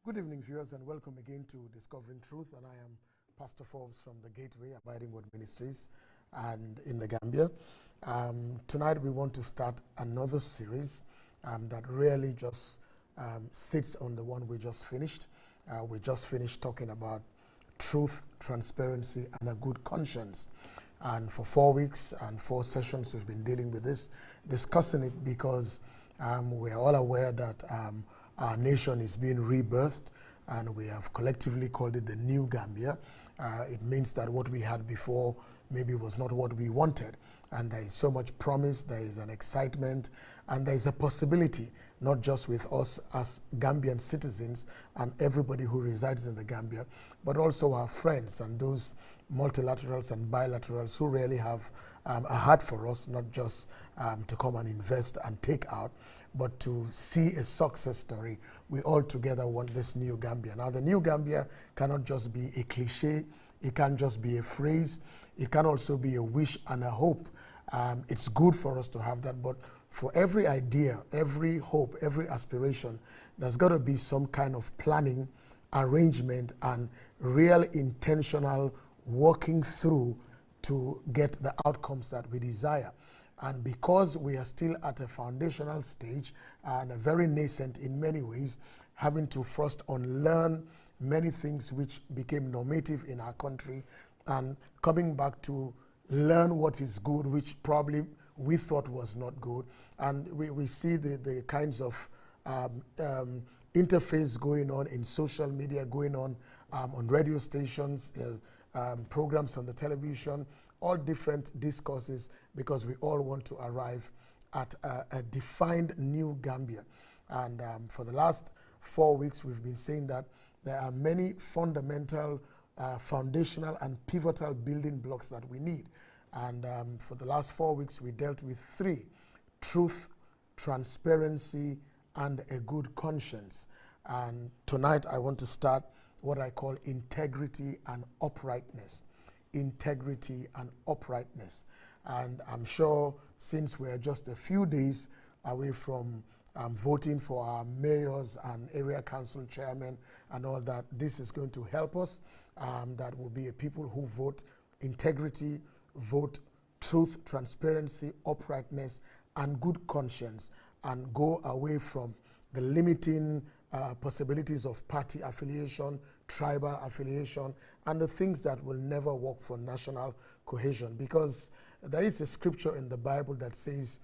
Good evening, viewers, and welcome again to Discovering Truth. And I am Pastor Forbes from the Gateway Abiding Word Ministries and in the Gambia. Tonight we want to start another series that really just sits on the one we just finished. We just finished talking about truth, transparency, and a good conscience. And for 4 weeks and 4 sessions, we've been dealing with this, discussing it because we are all aware that our nation is being rebirthed, and we have collectively called it the New Gambia. It means that what we had before maybe was not what we wanted. And there is so much promise, there is an excitement, and there is a possibility, not just with us as Gambian citizens and everybody who resides in the Gambia, but also our friends and those multilaterals and bilaterals who really have a heart for us, not just to come and invest and take out, but to see a success story. We all together want this New Gambia. Now, the New Gambia cannot just be a cliche, it can't just be a phrase, it can also be a wish and a hope. It's good for us to have that, but for every idea, every hope, every aspiration, there's got to be some kind of planning, arrangement, and real intentional working through to get the outcomes that we desire. And because we are still at a foundational stage and very nascent in many ways, having to first unlearn many things which became normative in our country and coming back to learn what is good, which probably we thought was not good. And we see the kinds of interface going on in social media, going on radio stations, programs on the television, all different discourses, because we all want to arrive at a defined New Gambia. And for the last 4 weeks, we've been saying that there are many fundamental, foundational, and pivotal building blocks that we need. And for the last 4 weeks, we dealt with 3: truth, transparency, and a good conscience. And tonight, I want to start what I call integrity and uprightness. Integrity and uprightness. And I'm sure since we're just a few days away from voting for our mayors and area council chairmen and all that, this is going to help us. That will be a people who vote integrity, vote truth, transparency, uprightness, and good conscience, and go away from the limiting possibilities of party affiliation, tribal affiliation, and the things that will never work for national cohesion. Because there is a scripture in the Bible that says,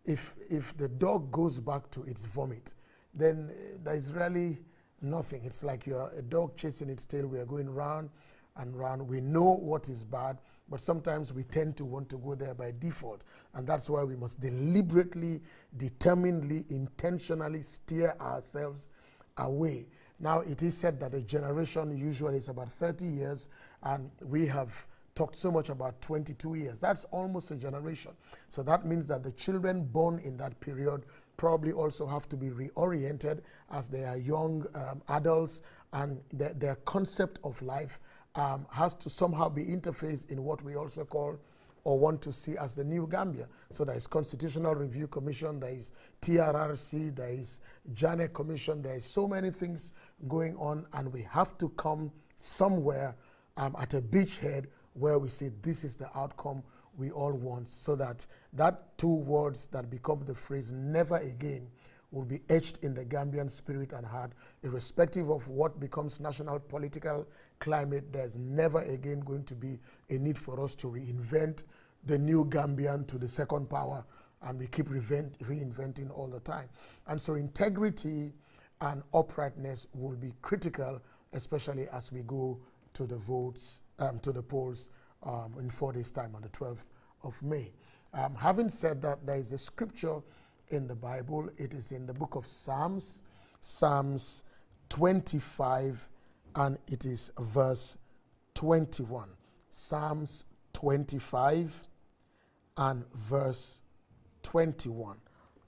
if the dog goes back to its vomit, then there is really nothing. It's like you're a dog chasing its tail. We are going round and round. We know what is bad, but sometimes we tend to want to go there by default. And that's why we must deliberately, determinedly, intentionally steer ourselves away. Now, it is said that a generation usually is about 30 years, and we have talked so much about 22 years. That's almost a generation. So that means that the children born in that period probably also have to be reoriented as they are young adults, and their concept of life has to somehow be interfaced in what we also call or want to see as the New Gambia. So there is Constitutional Review Commission, there is TRRC, there is JANE Commission, there is so many things going on, and we have to come somewhere at a beachhead where we say this is the outcome we all want, so that that 2 words that become the phrase never again will be etched in the Gambian spirit and heart. Irrespective of what becomes national political climate, there's never again going to be a need for us to reinvent the new Gambian to the second power, and we keep reinventing all the time. And so integrity and uprightness will be critical, especially as we go to the votes, to the polls in 4 days' time on the 12th of May. Having said that, there is a scripture in the Bible. It is in the book of Psalms, Psalms 25, and it is verse 21. Psalms 25 and verse 21.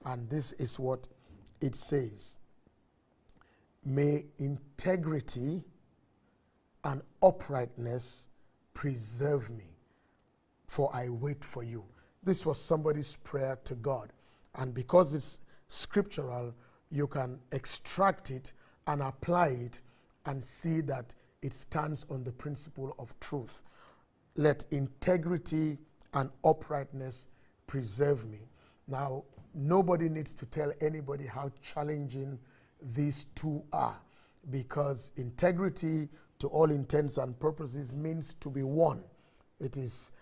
And this is what it says: may integrity and uprightness preserve me, for I wait for you. This was somebody's prayer to God. And because it's scriptural, you can extract it and apply it and see that it stands on the principle of truth. Let integrity and uprightness preserve me. Now, nobody needs to tell anybody how challenging these two are, because integrity, to all intents and purposes, means to be one. It is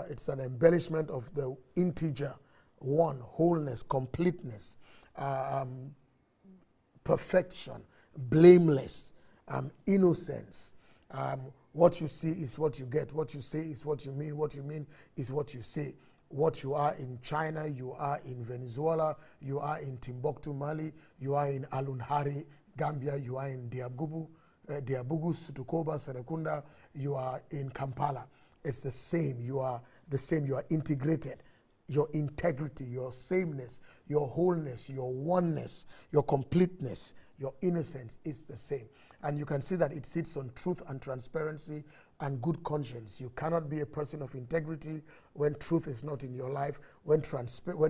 it's an embellishment of the integer one, wholeness, completeness, perfection, blameless, innocence. What you see is what you get. What you say is what you mean. What you mean is what you say. What you are in China, you are in Venezuela, you are in Timbuktu, Mali, you are in Alunhari, Gambia, you are in Diabugu, Sutukoba, Serekunda, you are in Kampala. It's the same. You are the same. You are integrated. Your integrity, your sameness, your wholeness, your oneness, your completeness, your innocence is the same. And you can see that it sits on truth and transparency and good conscience. You cannot be a person of integrity when truth is not in your life, when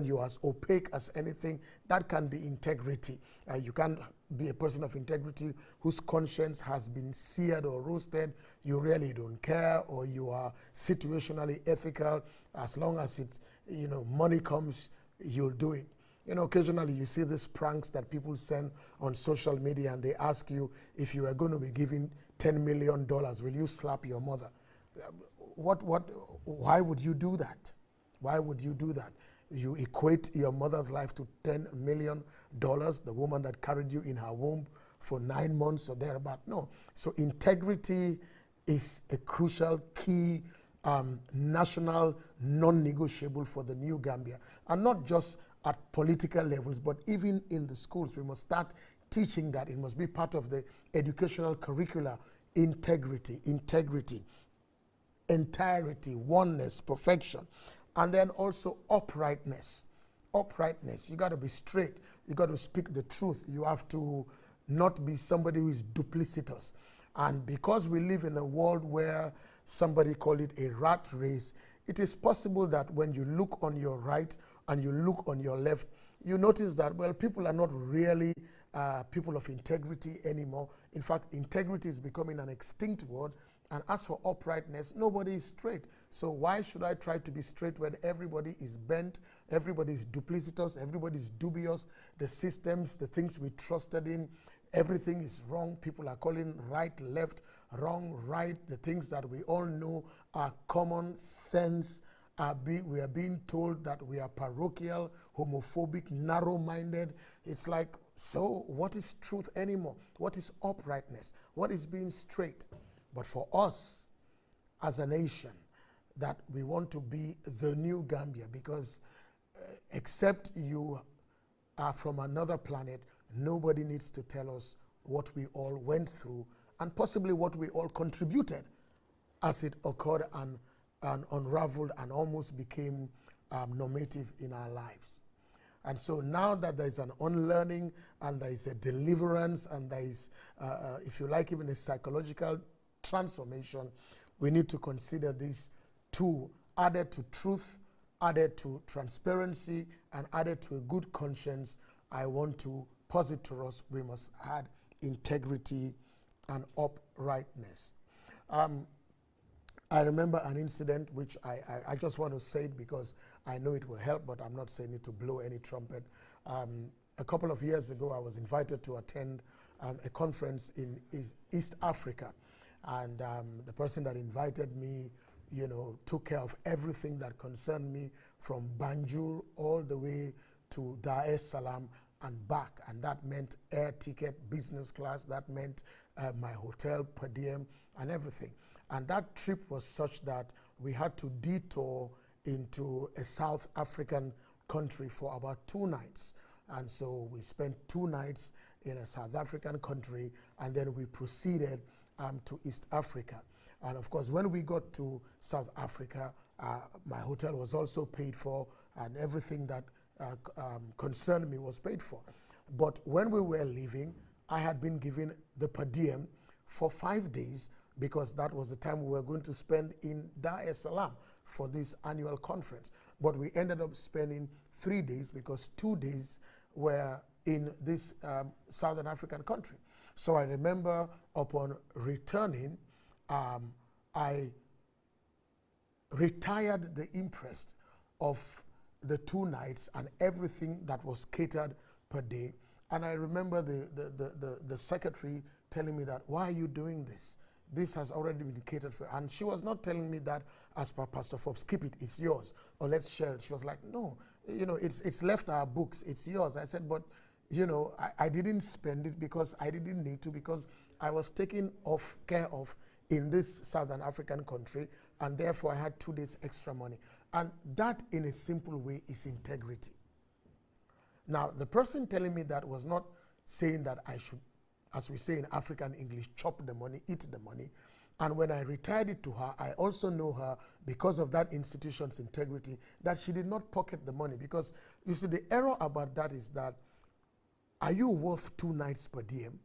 you are as opaque as anything. That can be integrity. You can't be a person of integrity whose conscience has been seared or roasted. You really don't care, or you are situationally ethical. As long as it's, money comes, you'll do it. Occasionally you see these pranks that people send on social media, and they ask you, if you are going to be given $10 million, will you slap your mother? Why would you do that? Why would you do that? You equate your mother's life to $10 million, the woman that carried you in her womb for 9 months or thereabout. No. So integrity is a crucial key national non-negotiable for the new Gambia. And not just at political levels, but even in the schools. We must start teaching that. It must be part of the educational curricula. Integrity, entirety, oneness, perfection. And then also uprightness. Uprightness. You got to be straight. You got to speak the truth. You have to not be somebody who is duplicitous. And because we live in a world where somebody called it a rat race, it is possible that when you look on your right and you look on your left, you notice that, well, people are not really people of integrity anymore. In fact, integrity is becoming an extinct word. And as for uprightness, nobody is straight. So why should I try to be straight when everybody is bent, everybody is duplicitous, everybody is dubious, the systems, the things we trusted in, everything is wrong. People are calling right, left, wrong, right. The things that we all know are common sense. We are being told that we are parochial, homophobic, narrow-minded. It's like, so what is truth anymore? What is uprightness? What is being straight? But for us as a nation, that we want to be the new Gambia, because except you are from another planet, nobody needs to tell us what we all went through and possibly what we all contributed as it occurred and unraveled and almost became normative in our lives. And so now that there is an unlearning and there is a deliverance and there is, if you like, even a psychological transformation, we need to consider these two, added to truth, added to transparency, and added to a good conscience. I want to posit to us, we must add integrity and uprightness. I remember an incident which I just want to say it because I know it will help, but I'm not saying it to blow any trumpet. A couple of years ago, I was invited to attend a conference in East Africa. And the person that invited me, took care of everything that concerned me from Banjul all the way to Dar es Salaam and back. And that meant air ticket, business class. That meant my hotel, per diem, and everything. And that trip was such that we had to detour into a South African country for about 2 nights. And so we spent 2 nights in a South African country, and then we proceeded to East Africa. And of course, when we got to South Africa, my hotel was also paid for, and everything that concerned me was paid for. But when we were leaving, I had been given the per diem for 5 days, because that was the time we were going to spend in Dar es Salaam for this annual conference. But we ended up spending 3 days, because 2 days were in this Southern African country. So I remember upon returning, I retired the interest of the 2 nights and everything that was catered per day. And I remember the secretary telling me that, why are you doing this? This has already been catered for. And she was not telling me that as per Pastor Forbes, keep it, it's yours, or let's share it. She was like, no, it's left our books, it's yours. I said, but I didn't spend it because I didn't need to, because I was taken care of in this Southern African country, and therefore I had 2 days extra money. And that, in a simple way, is integrity. Now, the person telling me that was not saying that I should, as we say in African English, chop the money, eat the money. And when I retired it to her, I also know her because of that institution's integrity, that she did not pocket the money. Because, you see, the error about that is that, are you worth 2 nights per diem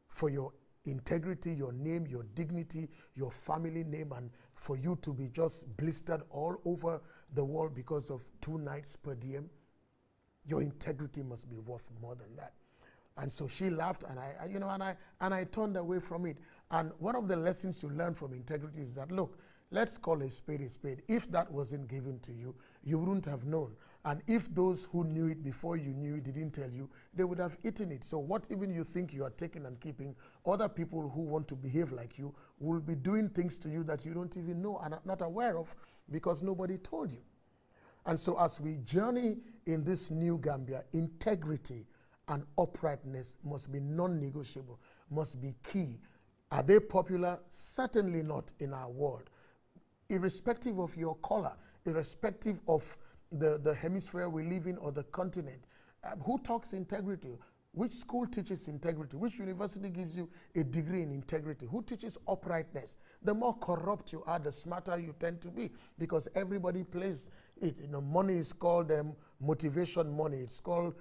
for your integrity, your name, your dignity, your family name, and for you to be just blistered all over the world because of 2 nights per diem? Your integrity must be worth more than that. And so she laughed, and I turned away from it. And one of the lessons you learn from integrity is that, look, let's call a spade a spade. If that wasn't given to you, you wouldn't have known. And if those who knew it before you knew it didn't tell you, they would have eaten it. So what even you think you are taking and keeping, other people who want to behave like you will be doing things to you that you don't even know and are not aware of because nobody told you. And so as we journey in this new Gambia, integrity and uprightness must be non-negotiable, must be key. Are they popular? Certainly not in our world. Irrespective of your color, irrespective of the hemisphere we live in or the continent, who talks integrity? Which school teaches integrity? Which university gives you a degree in integrity? Who teaches uprightness? The more corrupt you are, the smarter you tend to be, because everybody plays it. Money is called motivation money. It's called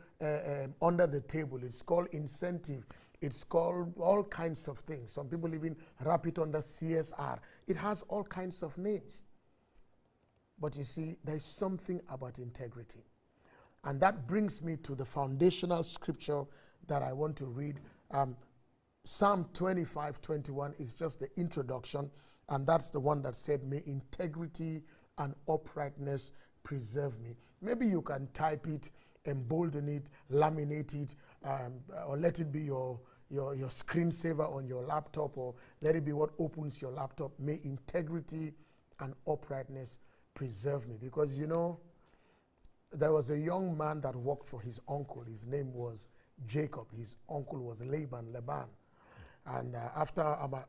under the table. It's called incentive. It's called all kinds of things. Some people even wrap it under CSR. It has all kinds of names. But you see, there's something about integrity. And that brings me to the foundational scripture that I want to read. Psalm 25:21 is just the introduction, and that's the one that said, may integrity and uprightness preserve me. Maybe you can type it, embolden it, laminate it, or let it be your screensaver on your laptop, or let it be what opens your laptop. May integrity and uprightness preserve me. Because there was a young man that worked for his uncle. His name was Jacob. His uncle was Laban. And after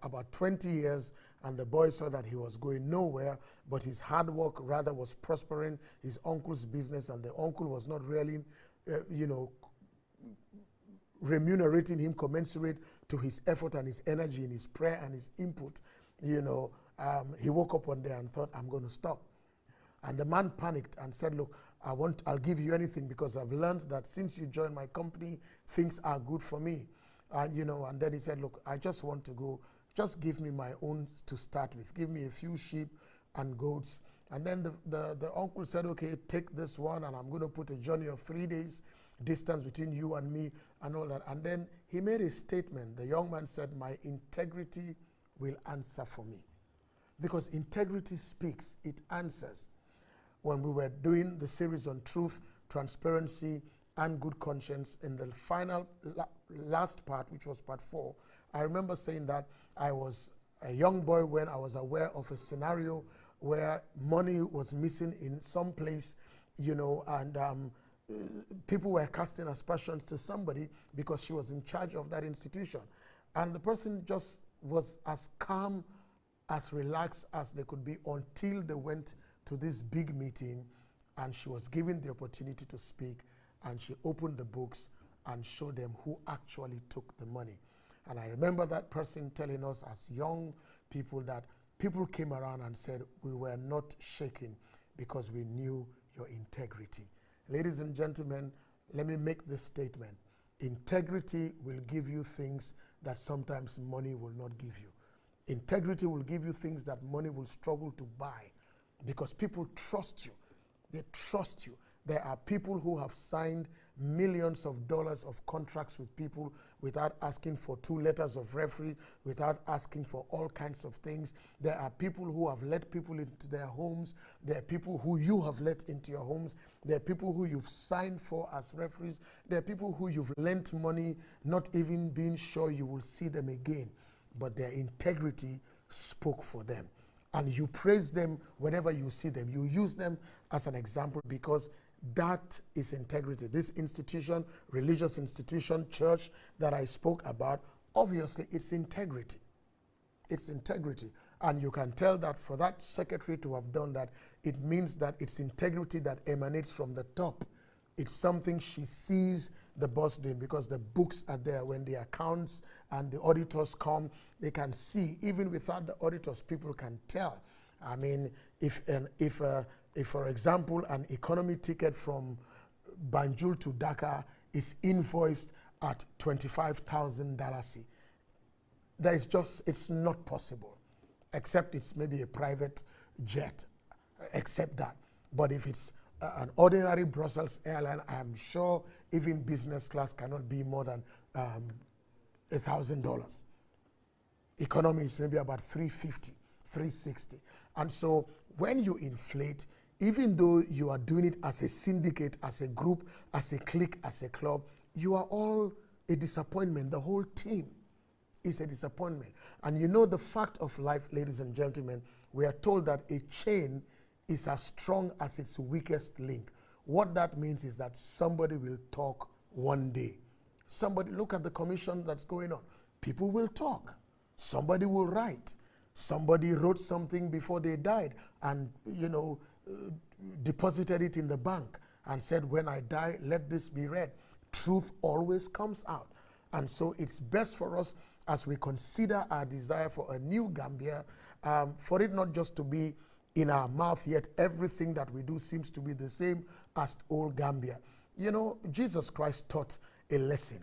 about 20 years, and the boy saw that he was going nowhere, but his hard work rather was prospering his uncle's business, and the uncle was not really, remunerating him commensurate to his effort and his energy and his prayer and his input. He woke up one day and thought, I'm going to stop. And the man panicked and said, look, I'll give you anything, because I've learned that since you joined my company, things are good for me. And and then he said, look, I just want to go, just give me my own to start with. Give me a few sheep and goats. And then the uncle said, okay, take this one, and I'm going to put a journey of 3 days distance between you and me and all that. And then he made a statement. The young man said, my integrity will answer for me. Because integrity speaks, it answers. When we were doing the series on truth, transparency, and good conscience, in the final last part, which was part 4, I remember saying that I was a young boy when I was aware of a scenario where money was missing in some place, and people were casting aspersions to somebody because she was in charge of that institution. And the person just was as calm, as relaxed as they could be, until they went to this big meeting, and she was given the opportunity to speak, and she opened the books and showed them who actually took the money. And I remember that person telling us as young people that people came around and said, we were not shaken because we knew your integrity. Ladies and gentlemen, let me make this statement. Integrity will give you things that sometimes money will not give you. Integrity will give you things that money will struggle to buy, because people trust you. They trust you. There are people who have signed millions of dollars of contracts with people without asking for 2 letters of referee, without asking for all kinds of things. There are people who have let people into their homes. There are people who you have let into your homes. There are people who you've signed for as referees. There are people who you've lent money, not even being sure you will see them again. But their integrity spoke for them. And you praise them whenever you see them. You use them as an example because that is integrity. This institution, religious institution, church that I spoke about, obviously it's integrity. It's integrity. And you can tell that for that secretary to have done that, it means that it's integrity that emanates from the top. It's something she sees the boss doing because the books are there. When the accounts and the auditors come, they can see. Even without the auditors, people can tell. I mean, if for example, an economy ticket from Banjul to Dhaka is invoiced at $25,000, it's not possible, except it's maybe a private jet, except that. But if it's an ordinary Brussels airline, I'm sure even business class cannot be more than $1,000. Economy is maybe about $350, $360. And so when you inflate, even though you are doing it as a syndicate, as a group, as a clique, as a club, you are all a disappointment. The whole team is a disappointment. And you know the fact of life, ladies and gentlemen, we are told that a chain is as strong as its weakest link. What that means is that somebody will talk one day. Somebody, look at the commission that's going on. People will talk. Somebody will write. Somebody wrote something before they died and, deposited it in the bank and said, when I die, let this be read. Truth always comes out. And so it's best for us as we consider our desire for a new Gambia, for it not just to be in our mouth, yet everything that we do seems to be the same as old Gambia. Jesus Christ taught a lesson.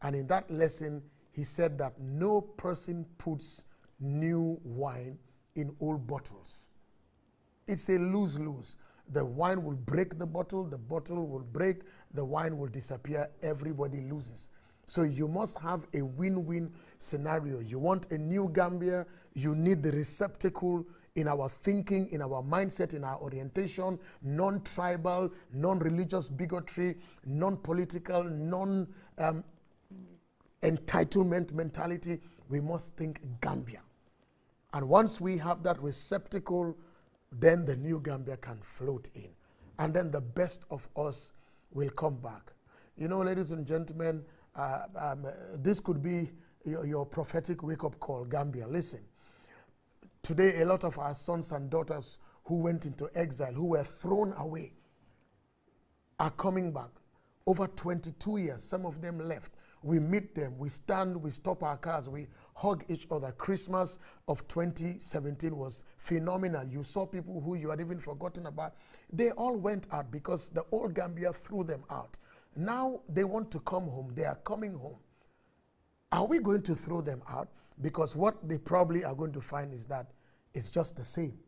And in that lesson, he said that no person puts new wine in old bottles. It's a lose-lose. The wine will break the bottle will break, the wine will disappear, everybody loses. So you must have a win-win scenario. You want a new Gambia, you need the receptacle in our thinking, in our mindset, in our orientation, non-tribal, non-religious bigotry, non-political, non-entitlement mentality. We must think Gambia. And once we have that receptacle, then the new Gambia can float in. And then the best of us will come back. Ladies and gentlemen, this could be your prophetic wake-up call, Gambia. Listen, today a lot of our sons and daughters who went into exile, who were thrown away, are coming back. Over 22 years, some of them left. We meet them, we stand, we stop our cars, we hug each other. Christmas of 2017 was phenomenal. You saw people who you had even forgotten about. They all went out because the old Gambia threw them out. Now they want to come home. They are coming home. Are we going to throw them out? Because what they probably are going to find is that it's just the same.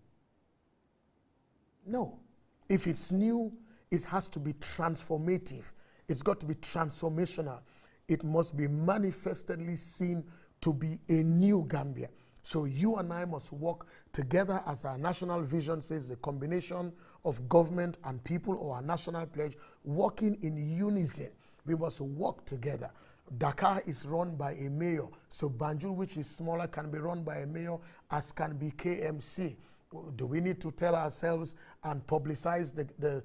No. If it's new, it has to be transformative. It's got to be transformational. It must be manifestly seen to be a new Gambia. So you and I must work together as our national vision says, the combination of government and people, or our national pledge, working in unison. We must work together. Dakar is run by a mayor, so Banjul, which is smaller, can be run by a mayor, as can be KMC. Do we need to tell ourselves and publicize the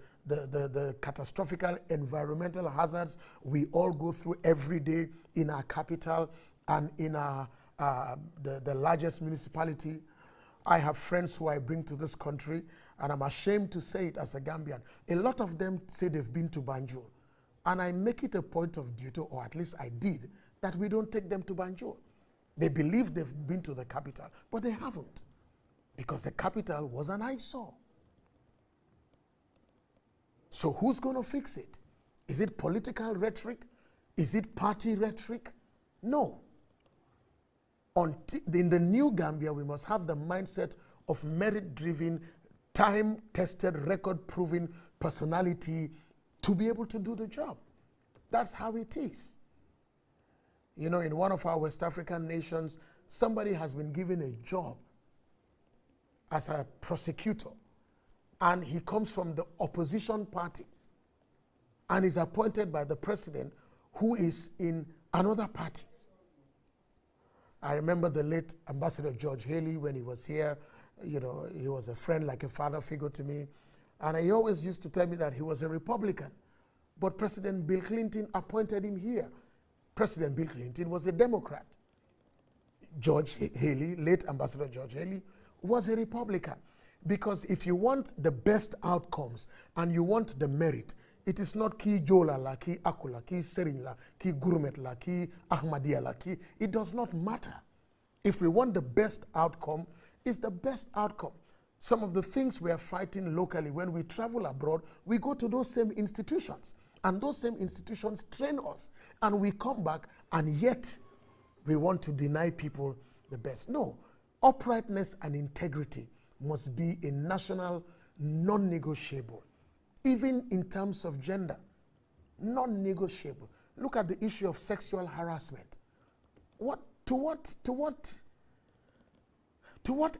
catastrophic environmental hazards we all go through every day in our capital and in the largest municipality? I have friends who I bring to this country, and I'm ashamed to say it as a Gambian. A lot of them say they've been to Banjul, and I make it a point of duty, or at least I did, that we don't take them to Banjul. They believe they've been to the capital, but they haven't, because the capital was an eyesore. So who's going to fix it? Is it political rhetoric? Is it party rhetoric? No. In the new Gambia, we must have the mindset of merit-driven, time-tested, record-proven personality to be able to do the job. That's how it is. You know, in one of our West African nations, somebody has been given a job as a prosecutor, and he comes from the opposition party and is appointed by the president, who is in another party. I remember the late Ambassador George Haley when he was here. You know, he was a friend, like a father figure to me. And he always used to tell me that he was a Republican. But President Bill Clinton appointed him here. President Bill Clinton was a Democrat. George Haley, late Ambassador George Haley, was a Republican. Because if you want the best outcomes and you want the merit, it is not ki jola la, ki akula, ki serin la, ki gourmet la, ki ahmadiyya la, ki. It does not matter. If we want the best outcome, it's the best outcome. Some of the things we are fighting locally, when we travel abroad, we go to those same institutions. And those same institutions train us. And we come back, and yet we want to deny people the best. No. Uprightness and integrity must be a national non-negotiable. Even in terms of gender, non-negotiable. Look at the issue of sexual harassment. To what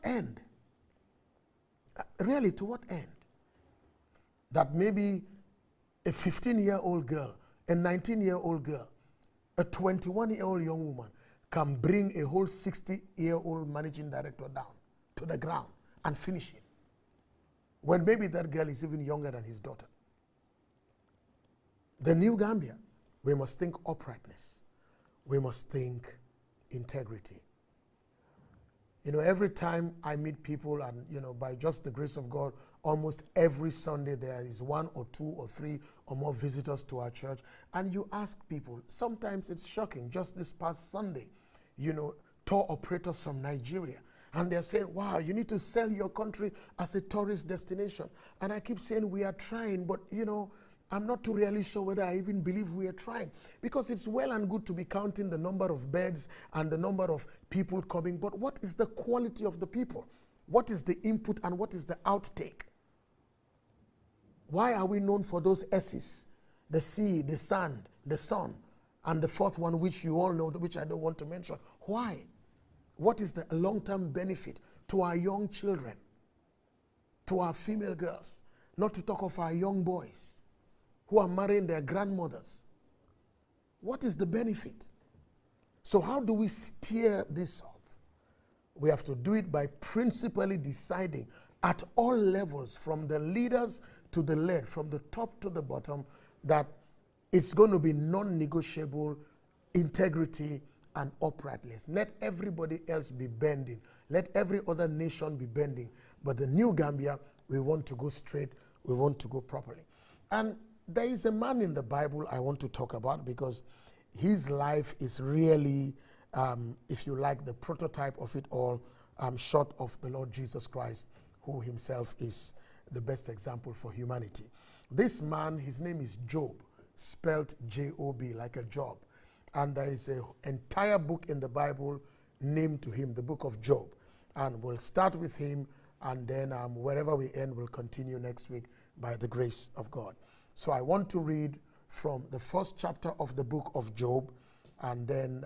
end? Really, to what end? That maybe a 15-year-old girl, a 19-year-old girl, a 21-year-old young woman can bring a whole 60-year-old managing director down to the ground and finish him, when maybe that girl is even younger than his daughter. The new Gambia, we must think uprightness. We must think integrity. You know, every time I meet people, and, you know, by just the grace of God, almost every Sunday there is 1 or 2 or 3 or more visitors to our church. And you ask people, sometimes it's shocking. Just this past Sunday, you know, tour operators from Nigeria, and they're saying, wow, you need to sell your country as a tourist destination. And I keep saying we are trying, but, you know, I'm not too really sure whether I even believe we are trying. Because it's well and good to be counting the number of beds and the number of people coming, but what is the quality of the people? What is the input and what is the outtake? Why are we known for those S's? The sea, the sand, the sun, and the fourth one, which you all know, which I don't want to mention. Why? What is the long-term benefit to our young children, to our female girls, not to talk of our young boys who are marrying their grandmothers? What is the benefit? So how do we steer this up? We have to do it by principally deciding at all levels, from the leaders to the led, from the top to the bottom, that it's going to be non-negotiable integrity and uprightness. Let everybody else be bending. Let every other nation be bending. But the new Gambia, we want to go straight. We want to go properly. And there is a man in the Bible I want to talk about, because his life is really, if you like, the prototype of it all, short of the Lord Jesus Christ, who himself is the best example for humanity. This man, his name is Job, spelled J-O-B, like a job. And there is an entire book in the Bible named to him, the book of Job. And we'll start with him, and then wherever we end, we'll continue next week by the grace of God. So I want to read from the first chapter of the book of Job, and then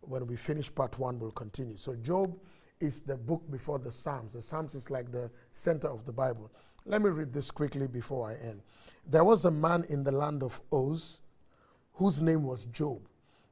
when we finish part 1, we'll continue. So Job is the book before the Psalms. The Psalms is like the center of the Bible. Let me read this quickly before I end. There was a man in the land of Uz whose name was Job.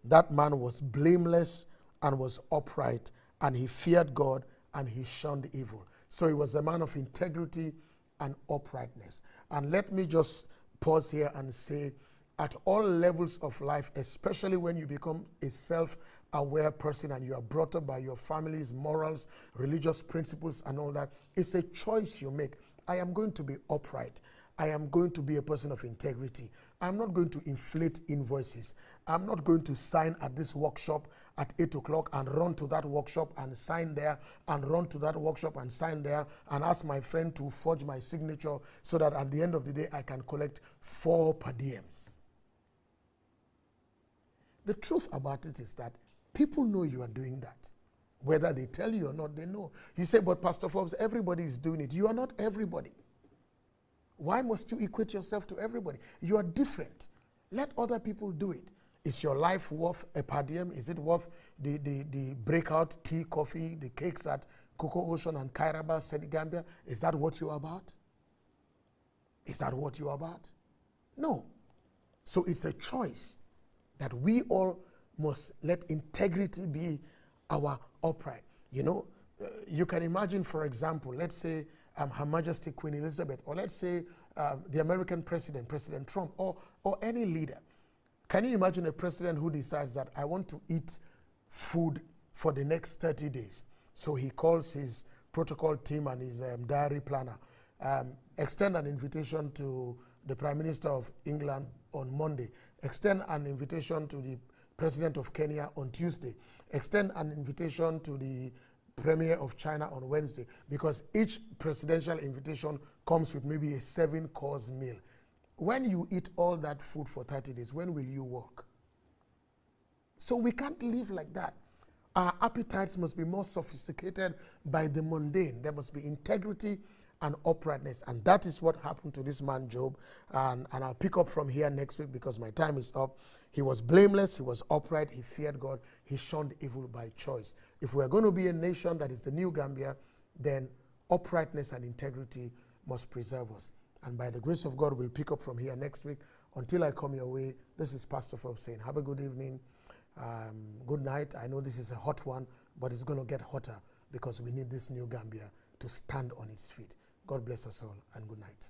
That man was blameless and was upright, and he feared God and he shunned evil. So he was a man of integrity and uprightness. And let me just pause here and say, at all levels of life, especially when you become a self-aware person and you are brought up by your family's morals, religious principles and all that, it's a choice you make. I am going to be upright. I am going to be a person of integrity. I'm not going to inflate invoices. I'm not going to sign at this workshop at 8 o'clock and run to that workshop and sign there, and run to that workshop and sign there, and ask my friend to forge my signature so that at the end of the day I can collect 4 per diems. The truth about it is that people know you are doing that. Whether they tell you or not, they know. You say, but Pastor Forbes, everybody is doing it. You are not everybody. Why must you equate yourself to everybody? You are different. Let other people do it. Is your life worth a per diem? Is it worth the breakout tea, coffee, the cakes at Cocoa Ocean and Kairaba, Senegambia? Is that what you're about? Is that what you're about? No. So it's a choice that we all must let integrity be our upright. You know, you can imagine, for example, let's say Her Majesty Queen Elizabeth, or let's say the American president, President Trump, or any leader. Can you imagine a president who decides that I want to eat food for the next 30 days? So he calls his protocol team and his diary planner, extend an invitation to the Prime Minister of England on Monday, extend an invitation to the President of Kenya on Tuesday, extend an invitation to the Premier of China on Wednesday, because each presidential invitation comes with maybe a 7-course meal. When you eat all that food for 30 days, when will you work? So we can't live like that. Our appetites must be more sophisticated by the mundane. There must be integrity and uprightness. And that is what happened to this man, Job. And I'll pick up from here next week because my time is up. He was blameless, he was upright, he feared God, he shunned evil by choice. If we're going to be a nation that is the new Gambia, then uprightness and integrity must preserve us. And by the grace of God, we'll pick up from here next week. Until I come your way, this is Pastor Forbes saying, have a good evening, good night. I know this is a hot one, but it's going to get hotter because we need this new Gambia to stand on its feet. God bless us all, and good night.